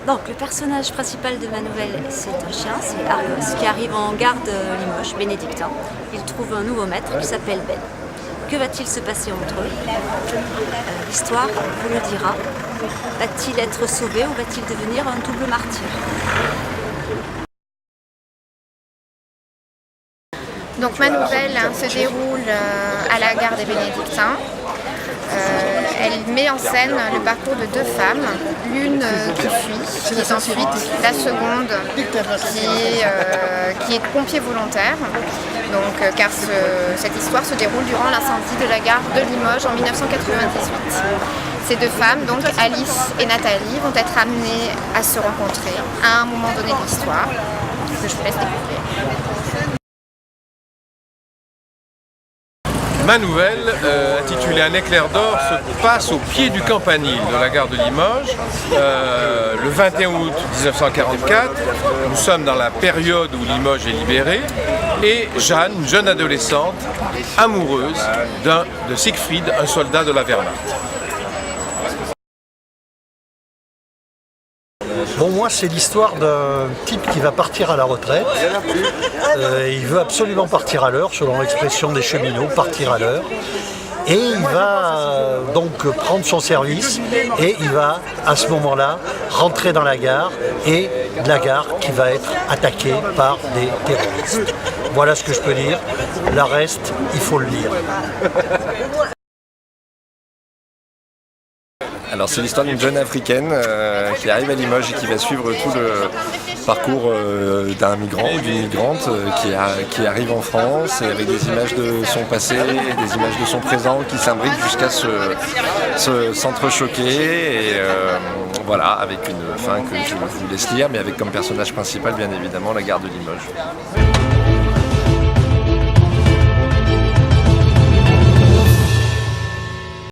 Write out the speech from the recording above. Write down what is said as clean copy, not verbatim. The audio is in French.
Donc le personnage principal de ma nouvelle, c'est un chien, c'est Argos, qui arrive en gare de Limoges, bénédictin. Il trouve un nouveau maître qui s'appelle Ben. Que va-t-il se passer entre eux? L'histoire vous le dira. Va-t-il être sauvé ou va-t-il devenir un double martyr? Donc ma nouvelle se déroule à la gare des Bénédictins. Elle met en scène le parcours de deux femmes, l'une qui fuit, qui est en fuite, la seconde qui est pompier volontaire. Donc, car cette histoire se déroule durant l'incendie de la gare de Limoges en 1998. Ces deux femmes, donc Alice et Nathalie, vont être amenées à se rencontrer à un moment donné de l'histoire que je vous laisse découvrir. Ma nouvelle, intitulée Un éclair d'or, se passe au pied du campanile de la gare de Limoges, le 21 août 1944. Nous sommes dans la période où Limoges est libérée et Jeanne, une jeune adolescente, amoureuse de Siegfried, un soldat de la Wehrmacht. Bon, moi, c'est l'histoire d'un type qui va partir à la retraite. Il veut absolument partir à l'heure, selon l'expression des cheminots, partir à l'heure. Et il va donc prendre son service et il va, à ce moment-là, rentrer dans la gare et la gare qui va être attaquée par des terroristes. Voilà ce que je peux dire. Le reste, il faut le lire. Alors c'est l'histoire d'une jeune africaine qui arrive à Limoges et qui va suivre tout le parcours d'un migrant ou d'une migrante qui arrive en France et avec des images de son passé et des images de son présent qui s'imbriquent jusqu'à s'entrechoquer et voilà, avec une fin que je vous laisse lire, mais avec comme personnage principal bien évidemment la gare de Limoges.